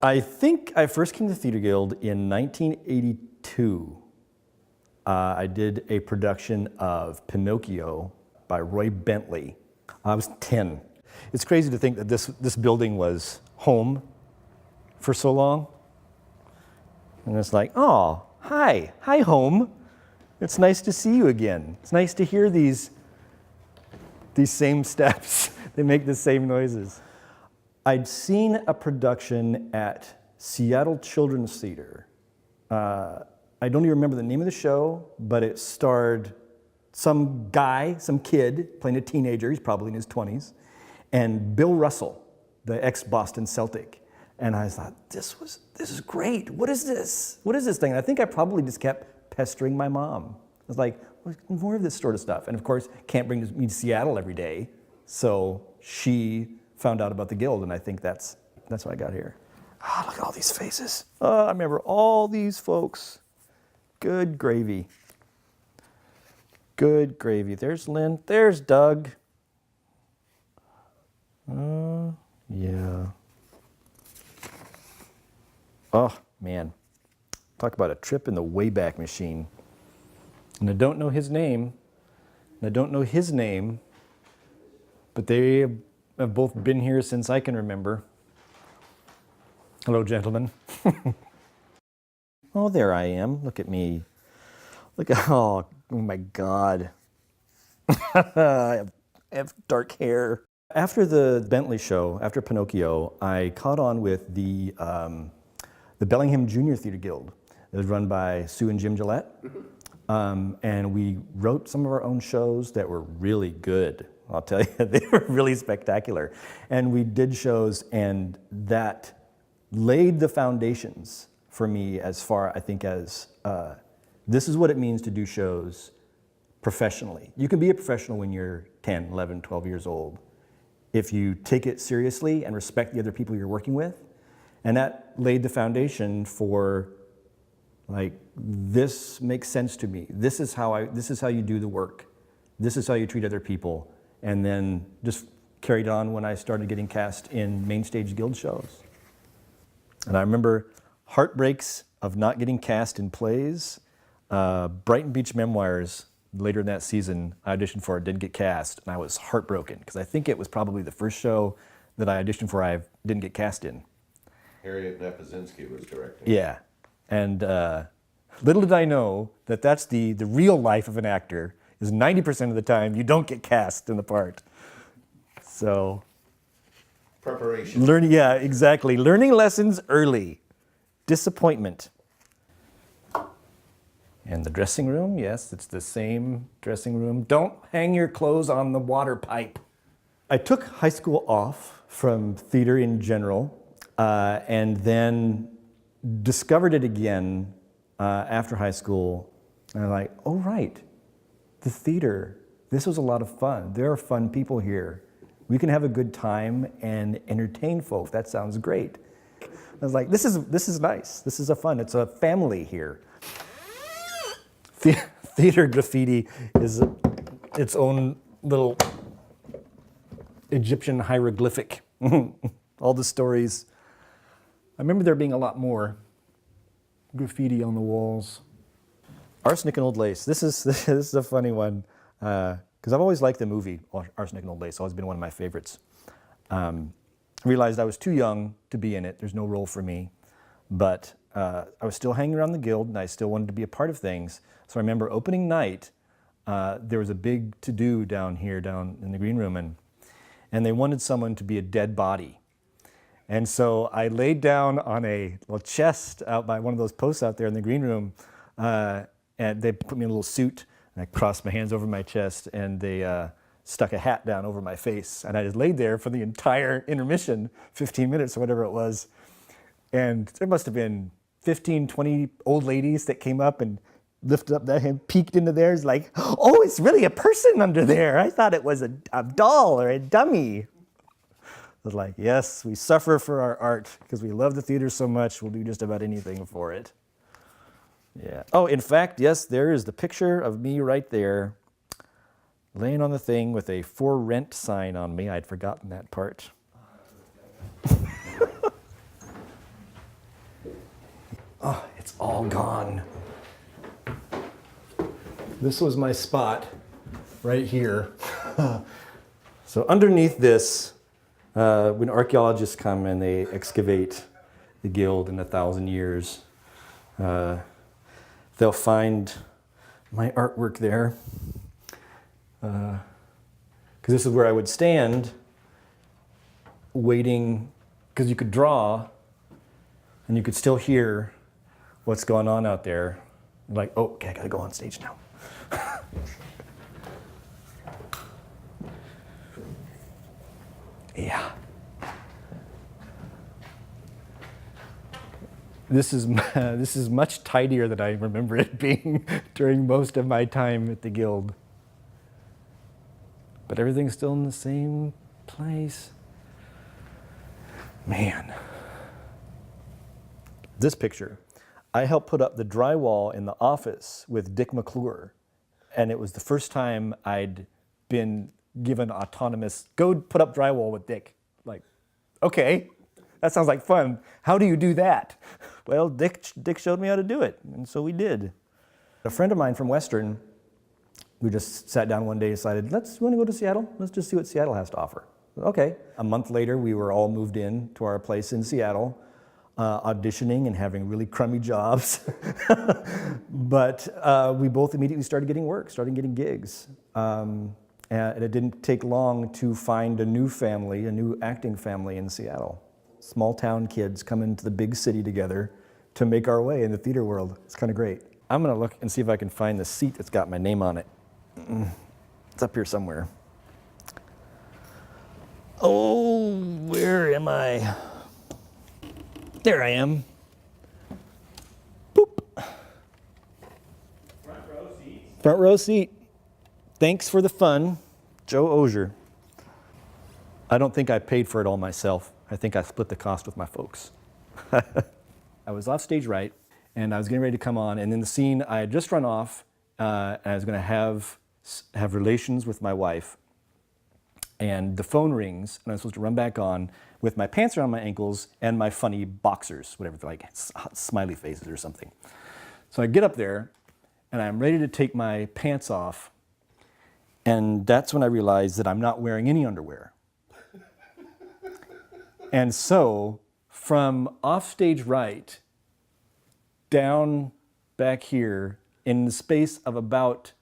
I think I first came to the Theatre Guild in 1982. I did a production of Pinocchio by Roy Bentley. I was 10. It's crazy to think that this building was home for so long. And it's like, oh, hi home. It's nice to see you again. It's nice to hear these same steps. They make the same noises. I'd seen a production at Seattle Children's Theatre. I don't even remember the name of the show, but it starred some guy, some kid playing a teenager, he's probably in his 20s, and Bill Russell, the ex-Boston Celtic. And I thought, this is great. What is this? What is this thing? And I think I probably just kept pestering my mom. I was like, more of this sort of stuff. And of course, can't bring me to Seattle every day. So she found out about the Guild, and I think that's why I got here. Ah, look at all these faces. I remember all these folks. Good gravy. Good gravy. There's Lynn. There's Doug. Yeah. Oh, man. Talk about a trip in the Wayback Machine. And I don't know his name. And I don't know his name. But they have both been here since I can remember. Hello, gentlemen. Oh, there I am. Look at me. Look at, oh my God. I have dark hair. After the Bentley show, after Pinocchio, I caught on with the Bellingham Junior Theatre Guild. It was run by Sue and Jim Gillette. And we wrote some of our own shows that were really good. I'll tell you, they were really spectacular. And we did shows, and that laid the foundations for me as far, I think, as this is what it means to do shows professionally. You can be a professional when you're 10, 11, 12 years old if you take it seriously and respect the other people you're working with. And that laid the foundation for, like, this makes sense to me. This is how you do the work. This is how you treat other people. And then just carried on when I started getting cast in main stage Guild shows. And I remember heartbreaks of not getting cast in plays. Brighton Beach Memoirs, later in that season, I auditioned for, didn't get cast, and I was heartbroken, because I think it was probably the first show that I auditioned for I didn't get cast in. Harriet Nepozinski was directing. Yeah, and little did I know that that's the real life of an actor, is 90% of the time you don't get cast in the part. So. Preparation. Learning, yeah, exactly. Learning lessons early. Disappointment. And the dressing room, yes, it's the same dressing room. Don't hang your clothes on the water pipe. I took high school off from theater in general, and then discovered it again after high school. And I'm like, oh, right, the theater, this was a lot of fun. There are fun people here. We can have a good time and entertain folk. That sounds great. I was like, this is nice. This is it's a family here. Theater graffiti is its own little Egyptian hieroglyphic. All the stories. I remember there being a lot more graffiti on the walls. Arsenic and Old Lace. This is a funny one. Because I've always liked the movie Arsenic and Old Lace. It's always been one of my favorites. Realized I was too young to be in it. There's no role for me. But I was still hanging around the Guild, and I still wanted to be a part of things. So I remember opening night, there was a big to-do down in the green room, and they wanted someone to be a dead body. And so I laid down on a little chest out by one of those posts out there in the green room, and they put me in a little suit. And I crossed my hands over my chest, and they stuck a hat down over my face. And I just laid there for the entire intermission, 15 minutes or whatever it was. And there must have been 15, 20 old ladies that came up and lifted up that hand, peeked into theirs like, oh, it's really a person under there. I thought it was a doll or a dummy. I was like, yes, we suffer for our art because we love the theater so much, we'll do just about anything for it. Yeah. Oh, in fact, yes, there is the picture of me right there, laying on the thing with a for rent sign on me. I'd forgotten that part. Oh, it's all gone. This was my spot right here. So underneath this, when archaeologists come and they excavate the guild in 1,000 years, they'll find my artwork there. Because this is where I would stand waiting, because you could draw and you could still hear what's going on out there. Like, oh, okay, I gotta go on stage now. Yeah. This is much tidier than I remember it being during most of my time at the Guild. But everything's still in the same place. Man. This picture, I helped put up the drywall in the office with Dick McClure. And it was the first time I'd been given autonomous, go put up drywall with Dick. Like, okay, that sounds like fun. How do you do that? Well, Dick showed me how to do it, and so we did. A friend of mine from Western, we just sat down one day and decided, want to go to Seattle? Let's just see what Seattle has to offer. Okay. A month later, we were all moved in to our place in Seattle, auditioning and having really crummy jobs. But we both immediately started getting work, started getting gigs. And it didn't take long to find a new family, a new acting family in Seattle. Small town kids come into the big city together to make our way in the theater world. It's kind of great. I'm gonna look and see if I can find the seat that's got my name on it. It's up here somewhere. Oh, where am I? There I am. Boop. Front row seats. Front row seat. Thanks for the fun, Joe Osier. I don't think I paid for it all myself. I think I split the cost with my folks. I was off stage right, and I was getting ready to come on, and in the scene, I had just run off, and I was gonna have relations with my wife, and the phone rings, and I'm supposed to run back on with my pants around my ankles and my funny boxers, whatever, like smiley faces or something. So I get up there, and I'm ready to take my pants off, and that's when I realized that I'm not wearing any underwear. And so, from offstage right, down back here, in the space of about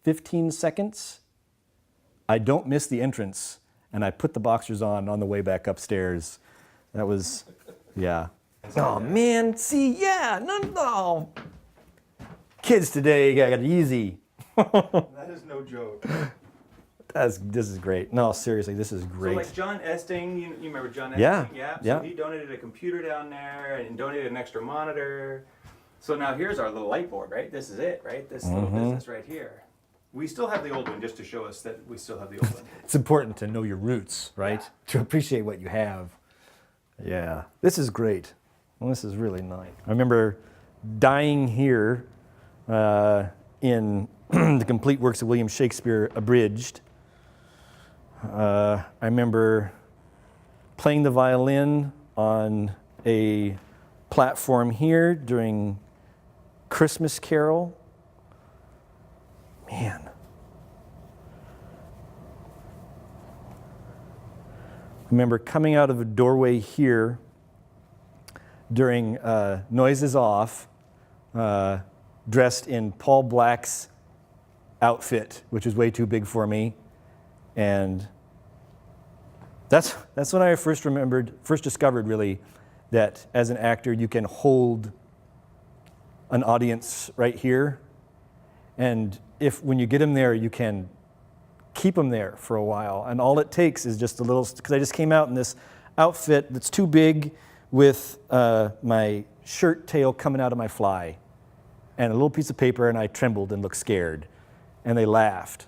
15 seconds, I don't miss the entrance, and I put the boxers on the way back upstairs. That was, yeah. Oh man, see, yeah, no. Kids today got it easy. That is no joke. This is great. No, seriously, this is great. So like John Esting, you remember John Esting? Yeah, So yeah. he donated a computer down there and donated an extra monitor. So now here's our little light board, right? This is it, right? This little business right here. We still have the old one just to show us that we still have the old one. It's important to know your roots, right? Yeah. To appreciate what you have. Yeah, this is great. Well, this is really nice. I remember dying here in the complete works of William Shakespeare abridged. I remember playing the violin on a platform here during Christmas Carol. Man. I remember coming out of a doorway here during Noises Off, dressed in Paul Black's outfit, which is way too big for me. And that's when I first discovered really that as an actor you can hold an audience right here, and when you get them there, you can keep them there for a while. And all it takes is just a little, because I just came out in this outfit that's too big with my shirt tail coming out of my fly and a little piece of paper, and I trembled and looked scared, and they laughed.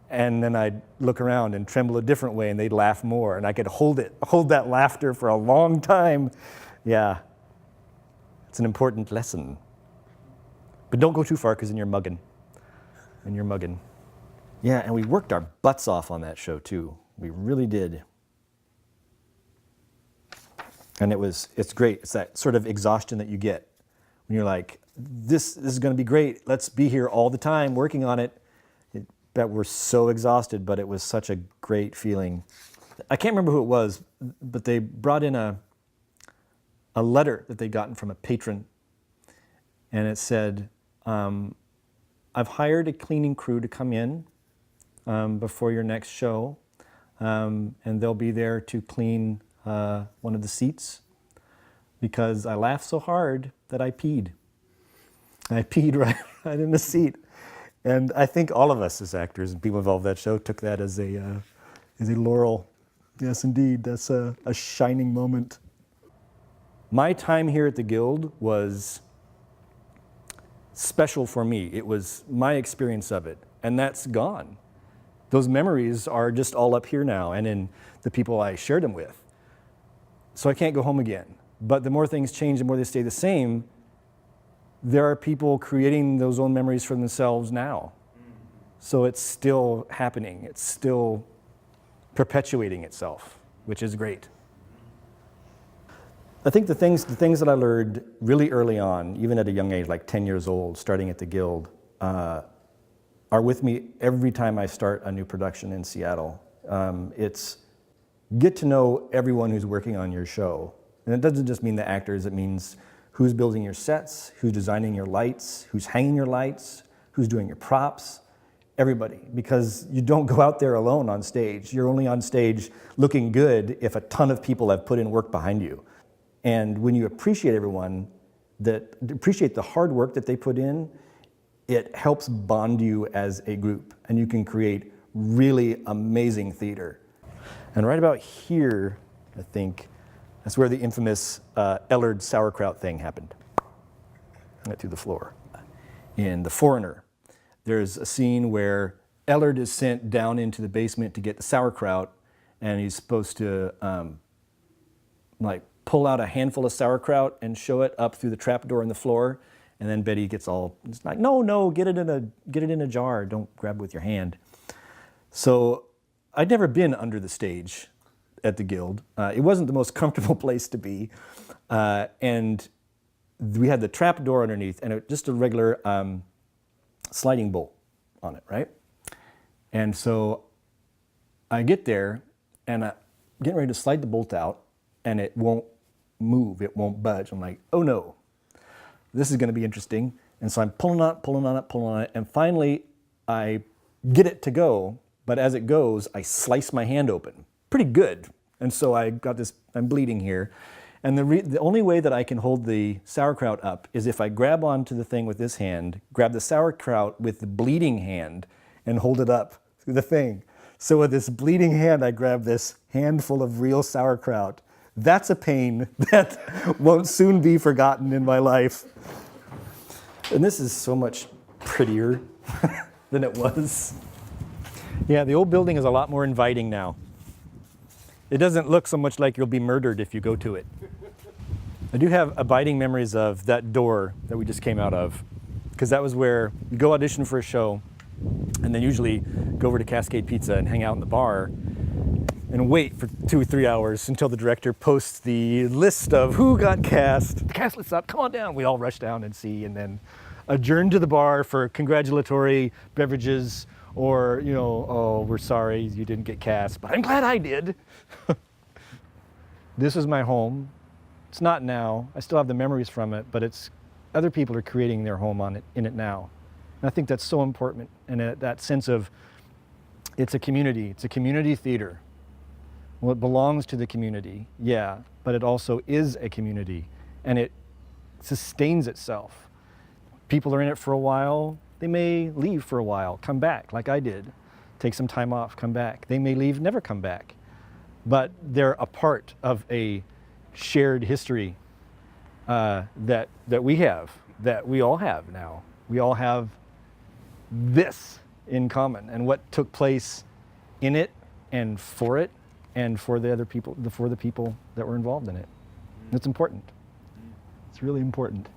And then I'd look around and tremble a different way, and they'd laugh more, and I could hold that laughter for a long time. Yeah, it's an important lesson. But don't go too far, because then you're mugging. Yeah, and we worked our butts off on that show, too. We really did. And it's great. It's that sort of exhaustion that you get when you're like, this is going to be great. Let's be here all the time working on it. That we're so exhausted, but it was such a great feeling. I can't remember who it was, but they brought in a letter that they'd gotten from a patron. And it said, I've hired a cleaning crew to come in before your next show. And they'll be there to clean one of the seats because I laughed so hard that I peed. I peed right in the seat. And I think all of us as actors and people involved in that show took that as a laurel. Yes, indeed, that's a shining moment. My time here at the Guild was special for me. It was my experience of it, and that's gone. Those memories are just all up here now and in the people I shared them with. So I can't go home again. But the more things change, the more they stay the same, there are people creating those own memories for themselves now. So it's still happening. It's still perpetuating itself, which is great. I think the things that I learned really early on, even at a young age, like 10 years old, starting at the Guild, are with me every time I start a new production in Seattle. It's get to know everyone who's working on your show. And it doesn't just mean the actors, it means who's building your sets, who's designing your lights, who's hanging your lights, who's doing your props, everybody. Because you don't go out there alone on stage. You're only on stage looking good if a ton of people have put in work behind you. And when you appreciate everyone, appreciate the hard work that they put in, it helps bond you as a group. And you can create really amazing theater. And right about here, I think, that's where the infamous Ellard sauerkraut thing happened. Right through the floor. In The Foreigner, there's a scene where Ellard is sent down into the basement to get the sauerkraut, and he's supposed to pull out a handful of sauerkraut and show it up through the trapdoor in the floor. And then Betty gets it's like, no, get it in a jar. Don't grab it with your hand. So I'd never been under the stage at the Guild. It wasn't the most comfortable place to be. And we had the trap door underneath and just a regular sliding bolt on it, right? And so I get there and I'm getting ready to slide the bolt out and it won't move, it won't budge. I'm like, oh no, this is gonna be interesting. And so I'm pulling on it, and finally I get it to go, but as it goes, I slice my hand open. Pretty good. And so I got this, I'm bleeding here. And the only way that I can hold the sauerkraut up is if I grab onto the thing with this hand, grab the sauerkraut with the bleeding hand, and hold it up through the thing. So with this bleeding hand, I grab this handful of real sauerkraut. That's a pain that won't soon be forgotten in my life. And this is so much prettier than it was. Yeah, the old building is a lot more inviting now. It doesn't look so much like you'll be murdered if you go to it. I do have abiding memories of that door that we just came out of, because that was where you go audition for a show, and then usually go over to Cascade Pizza and hang out in the bar and wait for 2 or 3 hours until the director posts the list of who got cast. The cast list's up, come on down. We all rush down and see, and then adjourn to the bar for congratulatory beverages, or, oh, we're sorry you didn't get cast, but I'm glad I did. This is my home. It's not now. I still have the memories from it, but other people are creating their home in it now. And I think that's so important, and that sense of it's a community theater. Well, it belongs to the community, yeah, but it also is a community, and it sustains itself. People are in it for a while. They may leave for a while, come back, like I did. Take some time off, come back. They may leave, never come back. But they're a part of a shared history that we have, that we all have now. We all have this in common, and what took place in it and for the other people, for the people that were involved in it. It's important. It's really important.